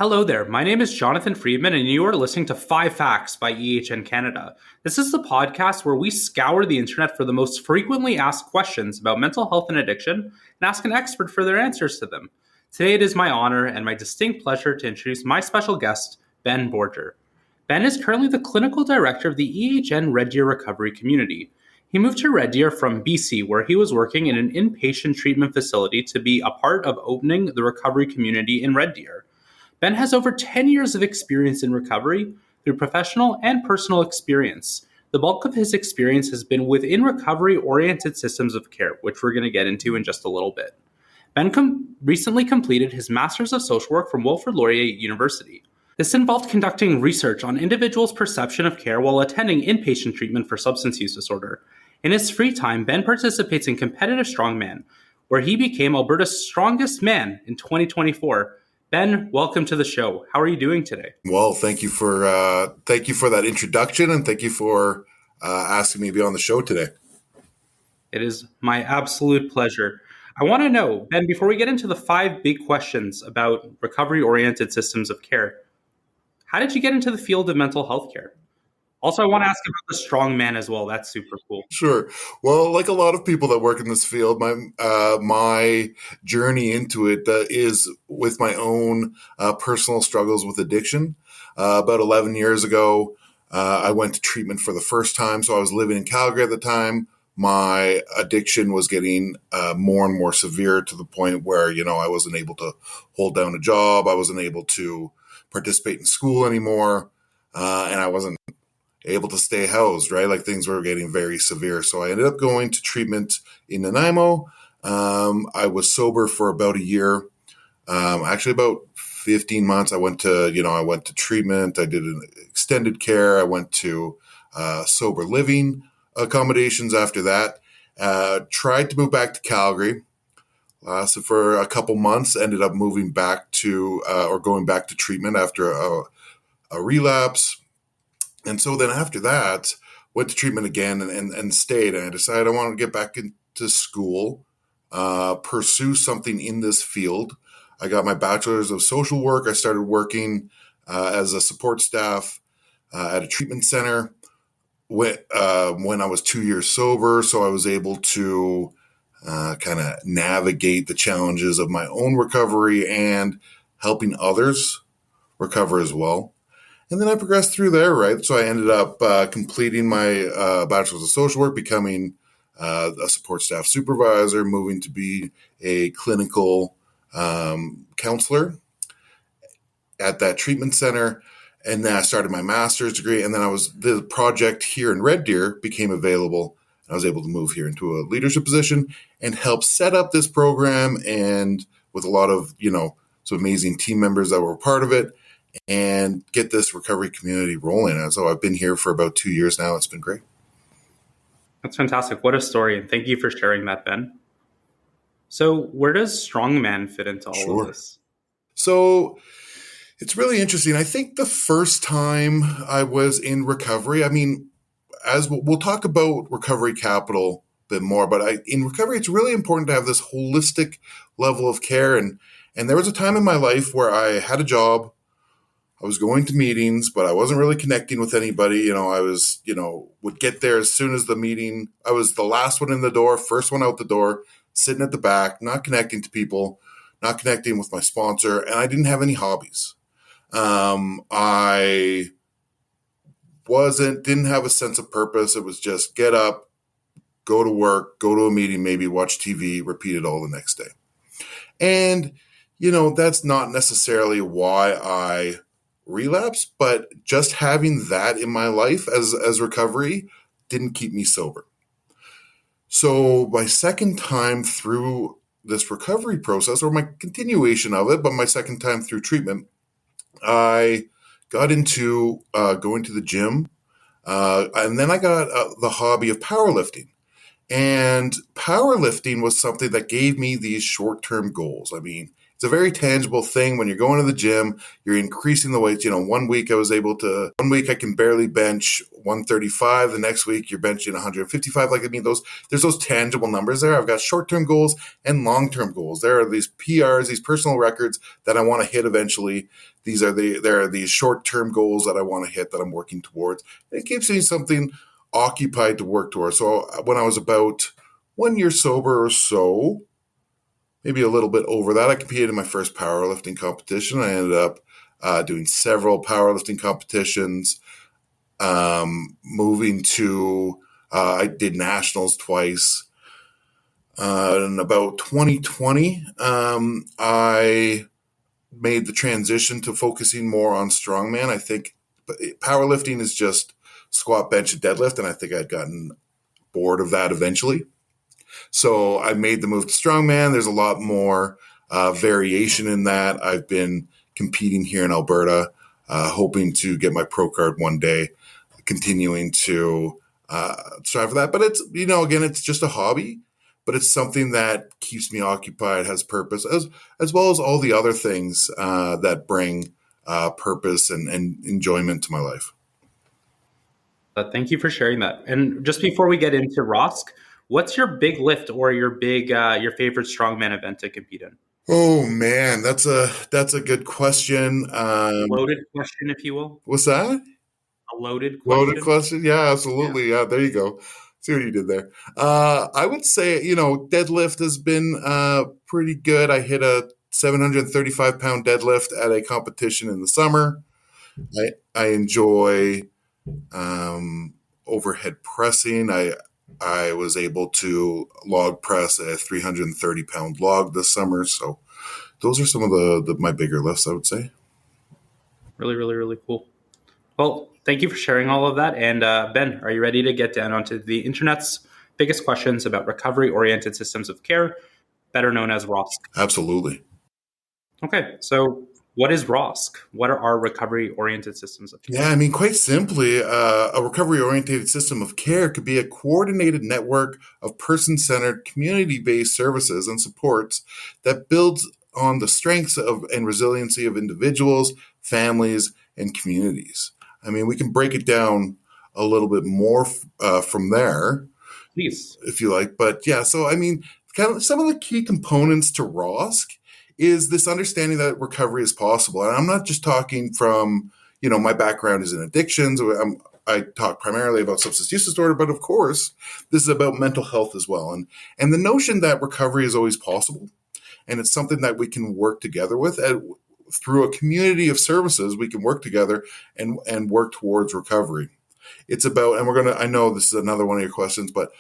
Hello there, my name is Jonathan Friedman, and you are listening to FAQs by EHN Canada. This is the podcast where we scour the internet for the most frequently asked questions about mental health and addiction and ask an expert for their answers to them. Today it is my honor and my distinct pleasure to introduce my special guest, Ben Borger. Ben is currently the clinical director of the EHN Red Deer Recovery Community. He moved to Red Deer from BC, where he was working in an inpatient treatment facility to be a part of opening the recovery community in Red Deer. Ben has over 10 years of experience in recovery through professional and personal experience. The bulk of his experience has been within recovery-oriented systems of care, which we're going to get into in just a little bit. Ben recently completed his Master's of Social Work from Wilfrid Laurier University. This involved conducting research on individuals' perception of care while attending inpatient treatment for substance use disorder. In his free time, Ben participates in competitive strongman, where he became Alberta's strongest man in 2024. Ben, welcome to the show. How are you doing today? Well, thank you for that introduction, and thank you for asking me to be on the show today. It is my absolute pleasure. I want to know, Ben, before we get into the 5 big questions about recovery-oriented systems of care, how did you get into the field of mental health care? Also, I want to ask about the strong man as well. That's super cool. Sure. Well, like a lot of people that work in this field, my journey into it is with my own personal struggles with addiction. About 11 years ago, I went to treatment for the first time. So I was living in Calgary at the time. My addiction was getting more and more severe to the point where, I wasn't able to hold down a job. I wasn't able to participate in school anymore. And I wasn't able to stay housed, right? Like things were getting very severe. So I ended up going to treatment in Nanaimo. I was sober for about a year. Actually about 15 months. I went to treatment. I did an extended care. I went to sober living accommodations after that. Tried to move back to Calgary. Lasted for a couple months, ended up moving back to, or going back to treatment after a relapse. And so then after that, went to treatment again and stayed. And I decided I wanted to get back into school, pursue something in this field. I got my bachelor's of social work. I started working as a support staff at a treatment center when I was 2 years sober. So I was able to kind of navigate the challenges of my own recovery and helping others recover as well. And then I progressed through there, right? So I ended up completing my bachelor's of social work, becoming a support staff supervisor, moving to be a clinical counselor at that treatment center. And then I started my master's degree. And then the project here in Red Deer became available. I was able to move here into a leadership position and help set up this program, and with a lot of, some amazing team members that were part of it, and get this recovery community rolling. And so I've been here for about 2 years now. It's been great. That's fantastic. What a story. And thank you for sharing that, Ben. So where does strongman fit into all of this? So it's really interesting. I think the first time I was in recovery, as we'll talk about recovery capital a bit more, but in recovery, it's really important to have this holistic level of care. And there was a time in my life where I had a job. I was going to meetings, but I wasn't really connecting with anybody. I was, would get there as soon as the meeting. I was the last one in the door, first one out the door, sitting at the back, not connecting to people, not connecting with my sponsor, and I didn't have any hobbies. I didn't have a sense of purpose. It was just get up, go to work, go to a meeting, maybe watch TV, repeat it all the next day. And, that's not necessarily why I relapse, but just having that in my life as recovery didn't keep me sober. So my second time through this recovery process, or my continuation of it, but my second time through treatment, I got into going to the gym, and then I got the hobby of powerlifting. And powerlifting was something that gave me these short-term goals. It's It's a very tangible thing. When you're going to the gym, you're increasing the weights. 1 week one week I can barely bench 135. The next week you're benching 155. There's those tangible numbers there. I've got short-term goals and long-term goals. There are these PRs, these personal records that I want to hit eventually. There are these short-term goals that I want to hit that I'm working towards. It keeps me something occupied to work towards. So when I was about 1 year sober or so, maybe a little bit over that, I competed in my first powerlifting competition. I ended up doing several powerlifting competitions, moving to, I did nationals twice. In about 2020, I made the transition to focusing more on strongman. I think powerlifting is just squat, bench, and deadlift, and I think I'd gotten bored of that eventually. So I made the move to strongman. There's a lot more variation in that. I've been competing here in Alberta, hoping to get my pro card one day, continuing to strive for that. But it's, again, it's just a hobby, but it's something that keeps me occupied, has purpose, as well as all the other things that bring purpose and enjoyment to my life. Thank you for sharing that. And just before we get into ROSC, what's your big lift or your favorite strongman event to compete in? Oh man, that's a good question. Loaded question, if you will. What's that? A loaded question. Loaded question? Yeah, absolutely. Yeah, there you go. See what you did there. I would say, deadlift has been pretty good. I hit a 735-pound deadlift at a competition in the summer. I enjoy overhead pressing. I was able to log press a 330-pound log this summer. So those are some of my bigger lifts, I would say. Really, really, really cool. Well, thank you for sharing all of that. And Ben, are you ready to get down onto the internet's biggest questions about recovery-oriented systems of care, better known as ROSC? Absolutely. Okay, so what is ROSC? What are our recovery-oriented systems of care? Yeah, quite simply, a recovery-oriented system of care could be a coordinated network of person-centered, community-based services and supports that builds on the strengths and resiliency of individuals, families, and communities. We can break it down a little bit more from there, please, if you like. But yeah, so kind of some of the key components to ROSC is this understanding that recovery is possible. And I'm not just talking from, my background is in addictions. I talk primarily about substance use disorder, but of course, this is about mental health as well. And the notion that recovery is always possible, and it's something that we can work together with. Through a community of services, we can work together and work towards recovery. It's about, and I know this is another one of your questions, but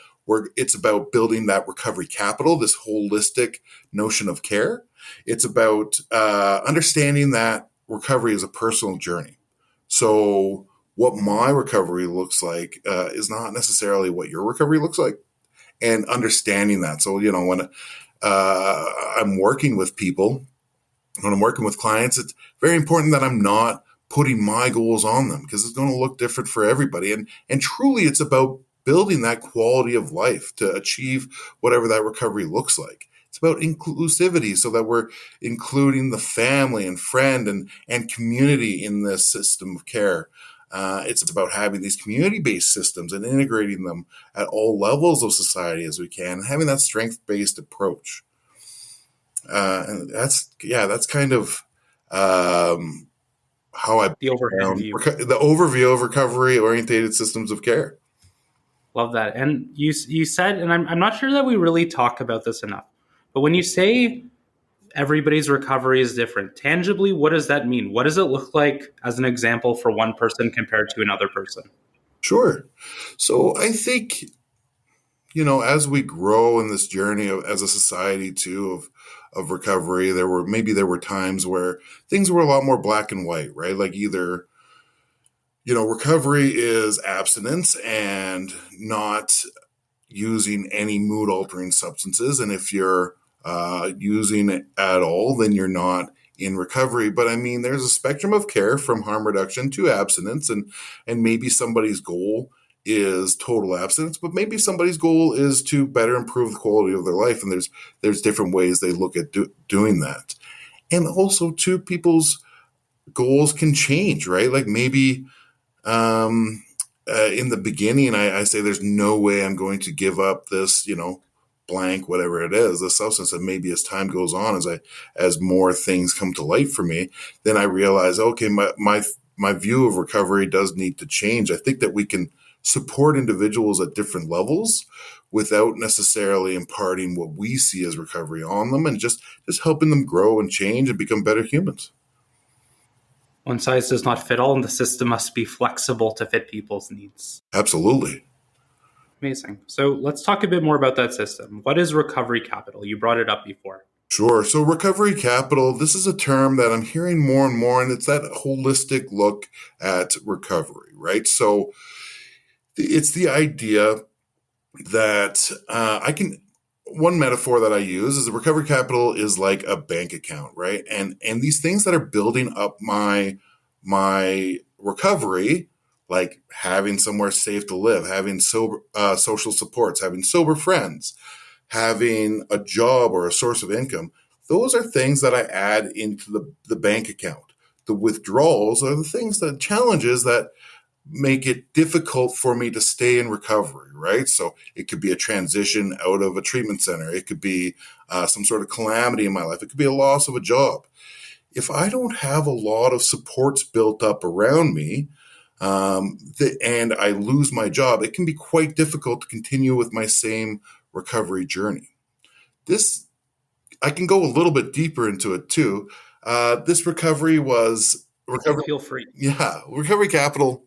it's about building that recovery capital, this holistic notion of care. It's about understanding that recovery is a personal journey. So what my recovery looks like is not necessarily what your recovery looks like, and understanding that. So, when I'm working with people, when I'm working with clients, it's very important that I'm not putting my goals on them, because it's going to look different for everybody. And truly, it's about building that quality of life to achieve whatever that recovery looks like. It's about inclusivity, so that we're including the family and friend and community in this system of care. It's about having these community-based systems and integrating them at all levels of society as we can, and having that strength-based approach. And that's kind of how I the overview of recovery-oriented systems of care. Love that. And you said, and I'm not sure that we really talk about this enough, but when you say everybody's recovery is different, tangibly, what does that mean? What does it look like as an example for one person compared to another person? Sure. So I think, as we grow in this journey as a society too of recovery, there were times where things were a lot more black and white, right? Like either, recovery is abstinence and not using any mood altering substances. And if you're using it at all, then you're not in recovery. But there's a spectrum of care from harm reduction to abstinence, and maybe somebody's goal is total abstinence, but maybe somebody's goal is to better improve the quality of their life. And there's different ways they look at doing that. And also, too, people's goals can change, right? Like maybe in the beginning, I say there's no way I'm going to give up this, blank, whatever it is, the substance. And maybe as time goes on, as more things come to light for me, then I realize, okay, my view of recovery does need to change. I think that we can support individuals at different levels without necessarily imparting what we see as recovery on them, and just helping them grow and change and become better humans. One size does not fit all, and the system must be flexible to fit people's needs. Absolutely. Amazing. So let's talk a bit more about that system. What is recovery capital? You brought it up before. Sure. So recovery capital, this is a term that I'm hearing more and more, and it's that holistic look at recovery, right? So it's the idea that one metaphor that I use is the recovery capital is like a bank account, right? And these things that are building up my recovery, like having somewhere safe to live, having social supports, having sober friends, having a job or a source of income, those are things that I add into the bank account. The withdrawals are the challenges that make it difficult for me to stay in recovery, right? So it could be a transition out of a treatment center. It could be some sort of calamity in my life. It could be a loss of a job. If I don't have a lot of supports built up around me, and I lose my job, it can be quite difficult to continue with my same recovery journey. I can go a little bit deeper into it too. This recovery was recovery. Feel free. Yeah, recovery capital.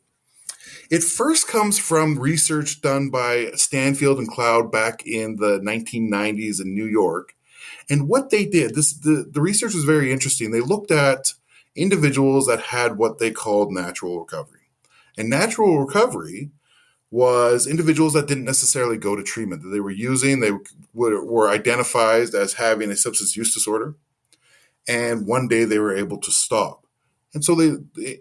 It first comes from research done by Stanfield and Cloud back in the 1990s in New York. And what they did, the research was very interesting. They looked at individuals that had what they called natural recovery. And natural recovery was individuals that didn't necessarily go to treatment, that they were using, they were identified as having a substance use disorder. And one day they were able to stop. And so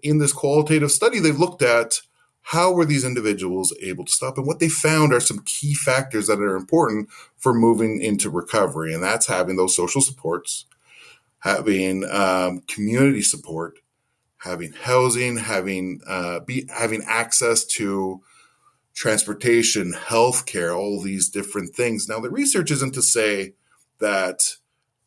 in this qualitative study, they looked at how were these individuals able to stop? And what they found are some key factors that are important for moving into recovery. And that's having those social supports, having community support, having housing, having access to transportation, healthcare, all these different things. Now, the research isn't to say that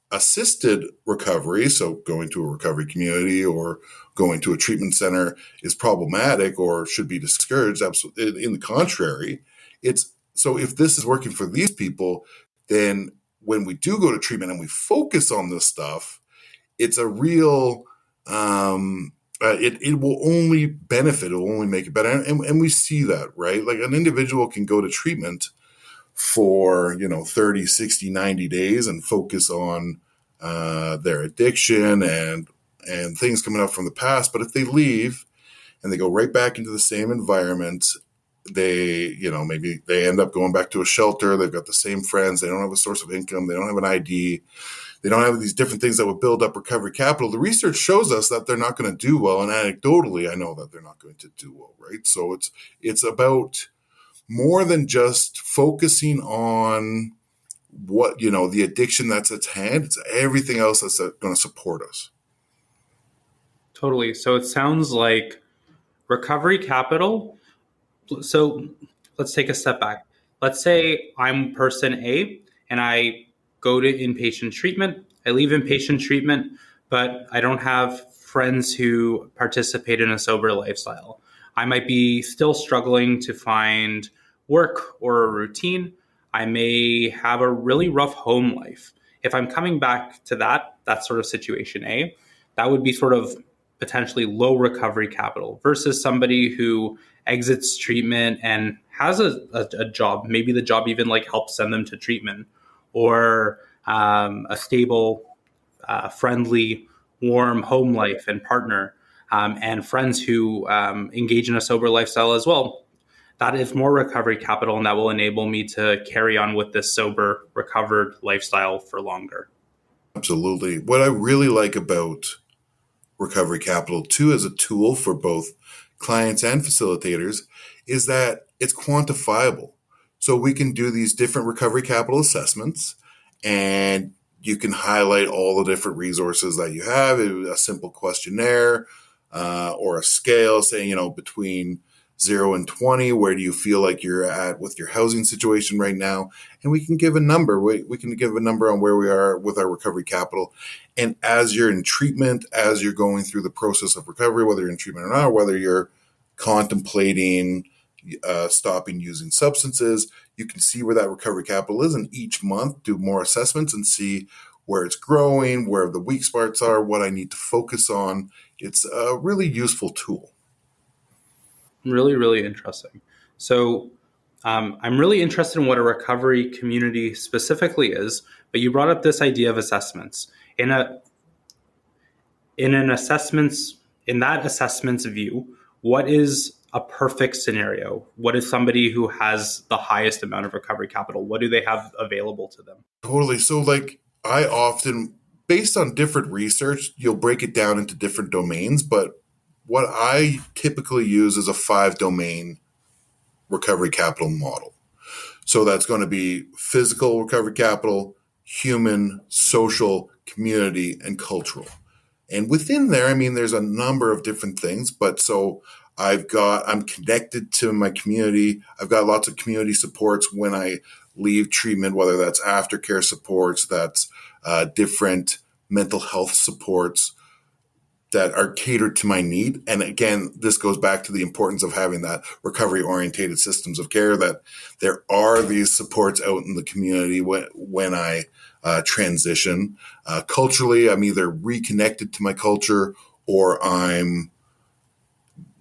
assisted recovery, so going to a recovery community or going to a treatment center, is problematic or should be discouraged. Absolutely, in the contrary, it's so if this is working for these people, then when we do go to treatment and we focus on this stuff, it's a real it will only benefit, it will only make it better, and we see that, right? Like an individual can go to treatment for 30, 60, 90 days and focus on their addiction and things coming up from the past. But if they leave and they go right back into the same environment, they maybe they end up going back to a shelter. They've got the same friends. They don't have a source of income. They don't have an ID. They don't have these different things that would build up recovery capital. The research shows us that they're not going to do well. And anecdotally, I know that they're not going to do well, right? So it's about more than just focusing on what, the addiction that's at hand. It's everything else that's going to support us. Totally. So it sounds like recovery capital. So let's take a step back. Let's say I'm person A and I go to inpatient treatment. I leave inpatient treatment, but I don't have friends who participate in a sober lifestyle. I might be still struggling to find work or a routine. I may have a really rough home life. If I'm coming back to that sort of situation A, that would be sort of potentially low recovery capital versus somebody who exits treatment and has a job. Maybe the job even helps send them to treatment, or a stable, friendly, warm home life and partner, and friends who engage in a sober lifestyle as well. That is more recovery capital, and that will enable me to carry on with this sober, recovered lifestyle for longer. Absolutely. What I really like about recovery capital too, as a tool for both clients and facilitators, is that it's quantifiable. So we can do these different recovery capital assessments and You can highlight all the different resources that you have, a simple questionnaire or a scale saying, between 0 and 20, where do you feel like you're at with your housing situation right now? And we can give a number. We can give a number on where we are with our recovery capital. And as you're in treatment, as you're going through the process of recovery, whether you're in treatment or not, whether you're contemplating stopping using substances, you can see where that recovery capital is, and each month do more assessments and see where it's growing, where the weak spots are, what I need to focus on. It's a really useful tool. Really, really interesting. So I'm really interested in what a recovery community specifically is, but you brought up this idea of assessments. In that assessment's view, what is a perfect scenario? What is somebody who has the highest amount of recovery capital? What do they have available to them? Totally. So I often, based on different research, you'll break it down into different domains, but what I typically use is a 5-domain recovery capital model. So that's going to be physical recovery capital, human, social, community, and cultural. And within there, there's a number of different things, but so I'm connected to my community. I've got lots of community supports when I leave treatment, whether that's aftercare supports, that's different mental health supports that are catered to my need. And again, this goes back to the importance of having that recovery orientated systems of care, that there are these supports out in the community when I transition. Culturally, I'm either reconnected to my culture or I'm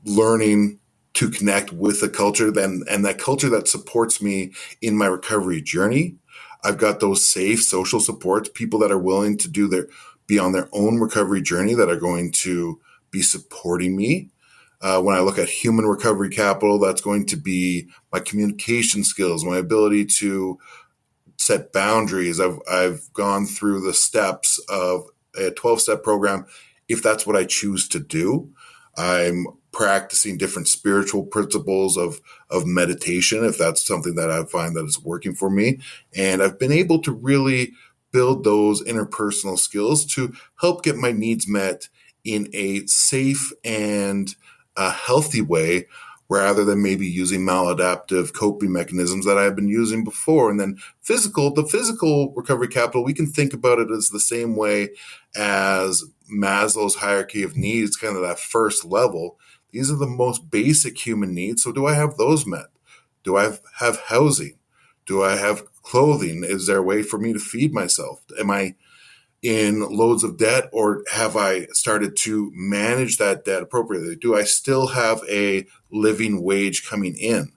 learning to connect with the culture and that culture that supports me in my recovery journey. I've got those safe social supports, people that are willing to be on their own recovery journey, that are going to be supporting me. When I look at human recovery capital, that's going to be my communication skills, my ability to set boundaries. I've gone through the steps of a 12-step program. If that's what I choose to do, I'm practicing different spiritual principles of meditation, if that's something that I find that is working for me. And I've been able to really build those interpersonal skills to help get my needs met in a safe and healthy way, rather than maybe using maladaptive coping mechanisms that I've been using before. And then the physical recovery capital, we can think about it as the same way as Maslow's hierarchy of needs, kind of that first level. These are the most basic human needs. So do I have those met? Do I have housing? Do I have clothing? Is there a way for me to feed myself? Am I in loads of debt, or have I started to manage that debt appropriately? Do I still have a living wage coming in?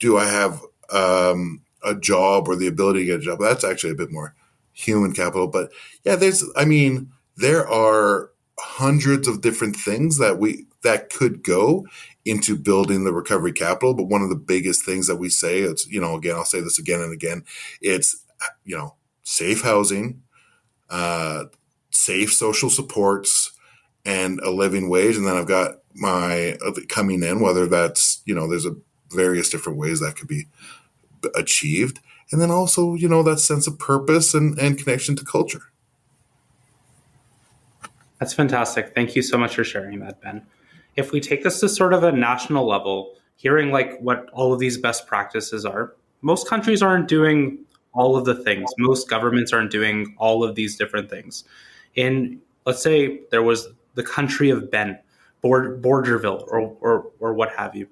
Do I have a job or the ability to get a job? That's actually a bit more human capital. But yeah, there are hundreds of different things that could go into building the recovery capital. But one of the biggest things that we say, it's, again, I'll say this again and again, it's, safe housing, safe social supports, and a living wage. And then I've got my coming in, whether that's, there's various different ways that could be achieved. And then also, that sense of purpose and connection to culture. That's fantastic. Thank you so much for sharing that, Ben. If we take this to sort of a national level, hearing what all of these best practices are, most countries aren't doing all of the things. Most governments aren't doing all of these different things. Let's say there was the country of Ben, Borgerville, or what have you.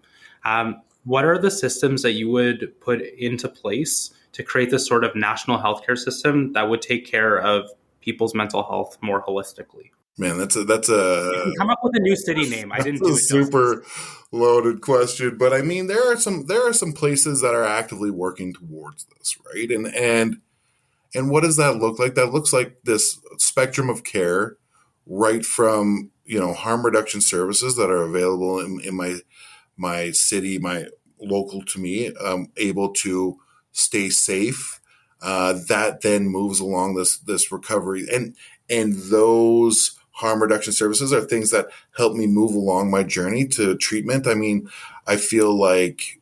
What are the systems that you would put into place to create this sort of national healthcare system that would take care of people's mental health more holistically? Man, that's a You can come up with a new city name. I didn't do it super loaded question, but there are some places that are actively working towards this, right? And what does that look like? That looks like this spectrum of care, right from harm reduction services that are available in my city, my local to me, able to stay safe. That then moves along this recovery, and those harm reduction services are things that help me move along my journey to treatment. I feel like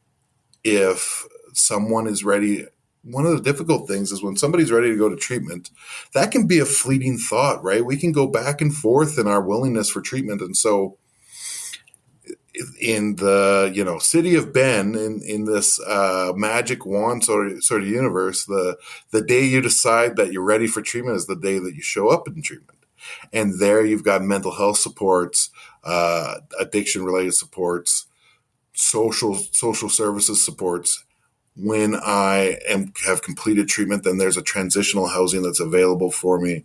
if someone is ready one of the difficult things is when somebody's ready to go to treatment, that can be a fleeting thought, right? We can go back and forth in our willingness for treatment. And so in the, city of Ben, in this magic wand sort of universe, the day you decide that you're ready for treatment is the day that you show up in treatment. And there you've got mental health supports, addiction related supports, social services supports. When have completed treatment, then there's a transitional housing that's available for me.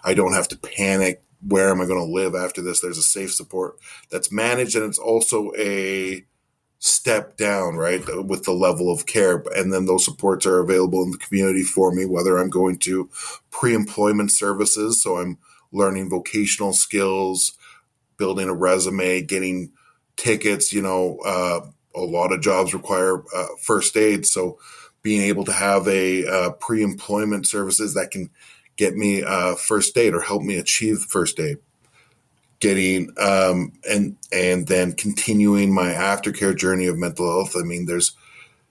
I don't have to panic. Where am I going to live after this? There's a safe support that's managed, and it's also a step down, right, with the level of care. And then those supports are available in the community for me, whether I'm going to pre-employment services, so I'm learning vocational skills, building a resume, getting tickets. A lot of jobs require first aid, so being able to have a pre-employment services that can get me first aid or help me achieve first aid, getting and then continuing my aftercare journey of mental health. I mean,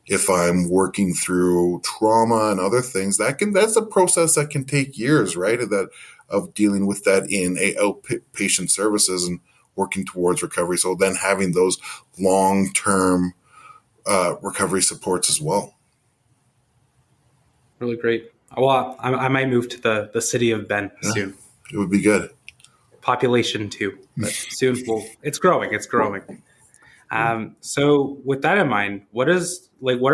if I'm working through trauma and other things, that's a process that can take years, right? Of dealing with that in outpatient services and working towards recovery. So then having those long-term recovery supports as well. Really great. Well, I might move to the city of Ben soon. It would be good. Population too, but soon it's growing. It's growing. So with that in mind, what are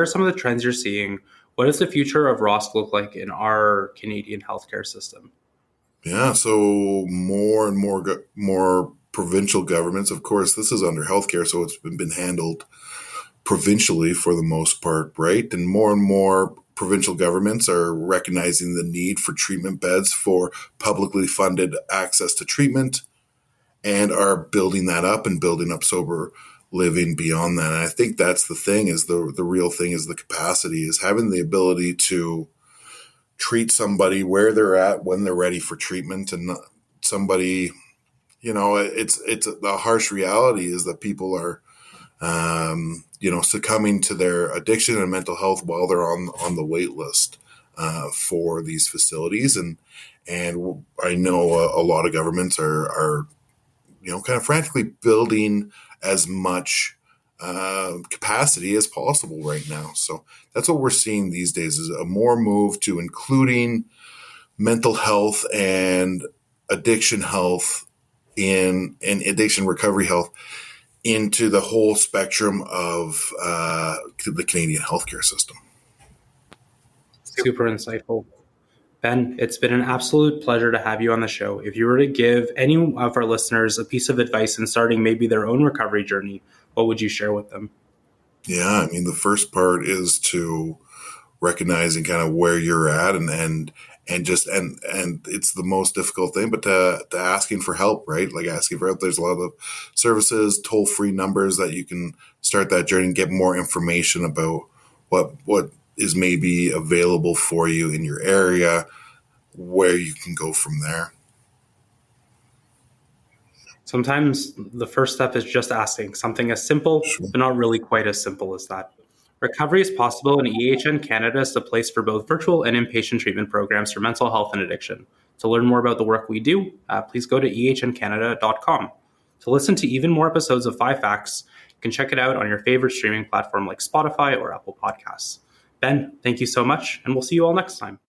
some of the trends you're seeing? What does the future of ROSC look like in our Canadian healthcare system? Yeah, so more and more provincial governments. Of course, this is under healthcare, so it's been handled provincially for the most part, right? And more provincial governments are recognizing the need for treatment beds for publicly funded access to treatment, and are building that up and building up sober living beyond that. And I think that's the thing, is the real thing is the capacity, is having the ability to treat somebody where they're at when they're ready for treatment. And somebody, it's the harsh reality is that people are succumbing to their addiction and mental health while they're on the wait list for these facilities. And I know a lot of governments are kind of frantically building as much capacity as possible right now. So that's what we're seeing these days, is a more move to including mental health and addiction health in addiction recovery health into the whole spectrum of the Canadian healthcare system. Super insightful. Ben, it's been an absolute pleasure to have you on the show. If you were to give any of our listeners a piece of advice in starting maybe their own recovery journey, what would you share with them? Yeah, I mean, the first part is to recognizing kind of where you're at and it's the most difficult thing, but to asking for help, right? Like asking for help. There's a lot of services, toll-free numbers that you can start that journey and get more information about what is maybe available for you in your area, where you can go from there. Sometimes the first step is just asking something as simple, but not really quite as simple as that. Recovery is possible, and EHN Canada is the place for both virtual and inpatient treatment programs for mental health and addiction. To learn more about the work we do, please go to ehncanada.com. To listen to even more episodes of 5 Facts, you can check it out on your favorite streaming platform like Spotify or Apple Podcasts. Ben, thank you so much, and we'll see you all next time.